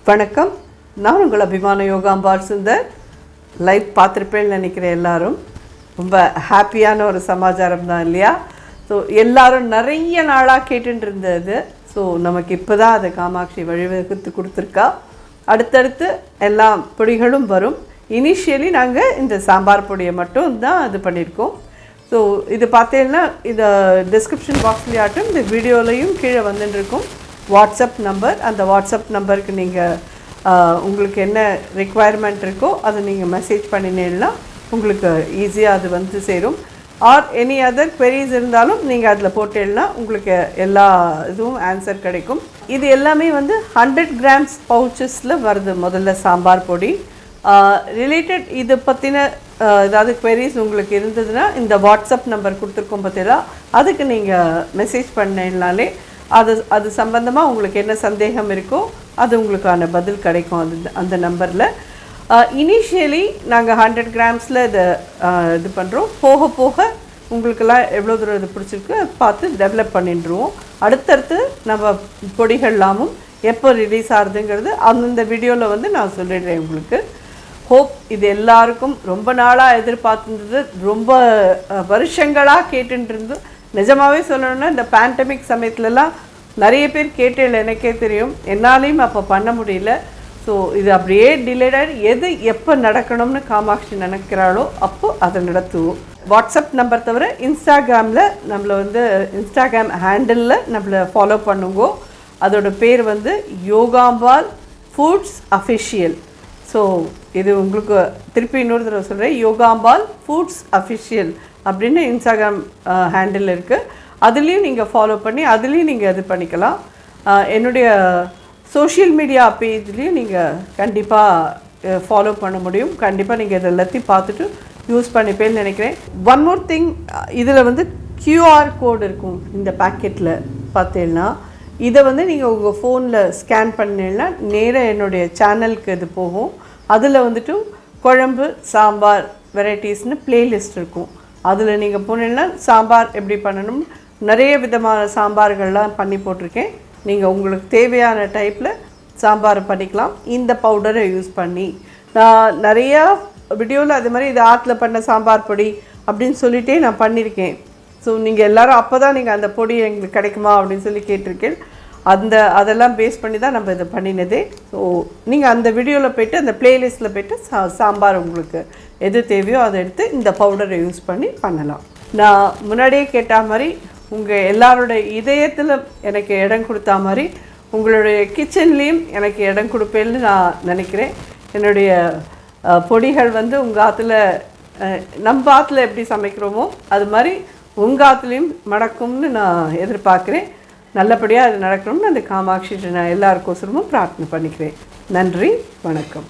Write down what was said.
வணக்கம். நான் உங்கள் அபிமான யோகாம்பால் சுந்தர். லைவ் பார்த்துருப்பேன்னு நினைக்கிறேன். எல்லாரும் ரொம்ப ஹாப்பியான ஒரு சமாச்சாரம் தான் இல்லையா? ஸோ எல்லாரும் நிறைய நாளாக கேட்டுட்டு இருந்தது. ஸோ நமக்கு இப்போ தான் அதை காமாட்சி வழிவகுத்து கொடுத்துருக்கா. அடுத்தடுத்து எல்லா பொடிகளும் வரும். இனிஷியலி நாங்கள் இந்த சாம்பார் பொடியை மட்டும் தான் இது பண்ணியிருக்கோம். ஸோ இது பார்த்தீங்கன்னா இதை டிஸ்கிரிப்ஷன் பாக்ஸ்லேயாட்டும் இந்த வீடியோலையும் கீழே வந்துட்டுருக்கோம் வாட்ஸ்அப் நம்பர். அந்த வாட்ஸ்அப் நம்பருக்கு நீங்கள் உங்களுக்கு என்ன ரெக்குவயர்மெண்ட் இருக்கோ அதை நீங்கள் மெசேஜ் பண்ணினீங்கன்னா உங்களுக்கு ஈஸியாக அது வந்து சேரும். ஆர் எனி அதர் queries இருந்தாலும் நீங்கள் அதில் போட்டேன்னா உங்களுக்கு எல்லா இதுவும் ஆன்சர் கிடைக்கும். இது எல்லாமே வந்து 100 grams பவுச்சஸில் வருது. முதல்ல சாம்பார் பொடி ரிலேட்டட் இது பற்றின ஏதாவது queries உங்களுக்கு இருந்ததுன்னா இந்த வாட்ஸ்அப் நம்பர் கொடுத்துருக்கோம் பார்த்தீங்களா, அதுக்கு நீங்கள் மெசேஜ் பண்ணினாலே அது சம்பந்தமாக உங்களுக்கு என்ன சந்தேகம் இருக்கோ அது உங்களுக்கான பதில் கிடைக்கும் அந்த நம்பரில். இனிஷியலி நாங்கள் 100 grams இது பண்ணுறோம். போக போக உங்களுக்கெல்லாம் எவ்வளோ தூரம் இது பிடிச்சிருக்கு பார்த்து டெவலப் பண்ணிட்டுருவோம். அடுத்தடுத்து நம்ம பொடிகள்லாமும் எப்போ ரிலீஸ் ஆகுதுங்கிறது அந்தந்த வீடியோவில் வந்து நான் சொல்லிடுறேன் உங்களுக்கு. ஹோப் இது எல்லாருக்கும் ரொம்ப நாளாக எதிர்பார்த்துருந்தது, ரொம்ப வருஷங்களாக கேட்டுட்டு நிஜமாகவே சொல்லணுன்னா இந்த பேண்டமிக் சமயத்துலலாம் நிறைய பேர் கேட்டேன், எனக்கே தெரியும். என்னாலையும் அப்போ பண்ண முடியல. ஸோ இது அப்படியே டிலேடாக எது எப்போ நடக்கணும்னு காமாட்சி நினைக்கிறாளோ அப்போது அதை நடத்துவோம். வாட்ஸ்அப் நம்பர் தவிர இன்ஸ்டாகிராமில் நம்மளை வந்து இன்ஸ்டாகிராம் ஹேண்டிலில் நம்மளை ஃபாலோ பண்ணுங்க. அதோட பேர் வந்து யோகாம்பால் ஃபுட்ஸ் அஃபிஷியல். ஸோ இது உங்களுக்கு திருப்பி இன்னொரு தடவை சொல்கிறேன், யோகாம்பால் ஃபுட்ஸ் அஃபிஷியல் அப்படின்னு இன்ஸ்டாகிராம் ஹேண்டில் இருக்குது. அதுலேயும் நீங்கள் ஃபாலோ பண்ணி அதுலேயும் நீங்கள் இது பண்ணிக்கலாம். என்னுடைய சோஷியல் மீடியா பேஜ்லேயும் நீங்கள் கண்டிப்பாக ஃபாலோ பண்ண முடியும். கண்டிப்பாக நீங்கள் இதை எல்லாத்தையும் பார்த்துட்டு யூஸ் பண்ணிப்பேன்னு நினைக்கிறேன். ஒன் மோர் திங், இதில் வந்து கியூஆர் கோடு இருக்கும் இந்த பேக்கெட்டில் பார்த்தீங்கன்னா. இதை வந்து நீங்கள் உங்கள் ஃபோனில் ஸ்கேன் பண்ணிங்கன்னா நேராக என்னுடைய சேனலுக்கு இது போகும். அதில் வந்துட்டு குழம்பு சாம்பார் வெரைட்டிஸ்னு ப்ளேலிஸ்ட் இருக்கும். அதில் நீங்கள் போனீங்கன்னா சாம்பார் எப்படி பண்ணணும் நிறைய விதமான சாம்பார்கள்லாம் பண்ணி போட்டிருக்கேன். நீங்கள் உங்களுக்கு தேவையான டைப்பில் சாம்பார் பண்ணிக்கலாம் இந்த பவுடரை யூஸ் பண்ணி. நான் நிறையா வீடியோவில் அது மாதிரி இது ஆற்றுல பண்ண சாம்பார் பொடி அப்படின்னு சொல்லிகிட்டே நான் பண்ணியிருக்கேன். ஸோ நீங்கள் எல்லோரும் அப்போ தான் நீங்கள் அந்த பொடி எங்களுக்கு கிடைக்குமா அப்படின்னு சொல்லி கேட்டிருக்கேன். அதெல்லாம் பேஸ் பண்ணி தான் நம்ம இதை பண்ணினதே. ஸோ நீங்கள் அந்த வீடியோவில் போய்ட்டு அந்த ப்ளேலிஸ்ட்டில் போய்ட்டு சாம்பார் உங்களுக்கு எது தேவையோ அதை எடுத்து இந்த பவுடரை யூஸ் பண்ணி பண்ணலாம். நான் முன்னாடியே கேட்ட மாதிரி உங்கள் எல்லாரோடைய இதயத்தில் எனக்கு இடம் கொடுத்தா மாதிரி உங்களுடைய கிச்சன்லேயும் எனக்கு இடம் கொடுப்பேன்னு நான் நினைக்கிறேன். என்னுடைய பொடிகள் வந்து உங்கள் ஆற்றுல நம்ம ஆற்றுல எப்படி சமைக்கிறோமோ அது மாதிரி உங்கள் ஆற்றுலையும் நடக்கும்னு நான் எதிர்பார்க்குறேன். நல்லபடியாக அது நடக்கணும்னு அந்த காமாட்சி நான் எல்லாருக்கோசரமும் பிரார்த்தனை பண்ணிக்கிறேன். நன்றி, வணக்கம்.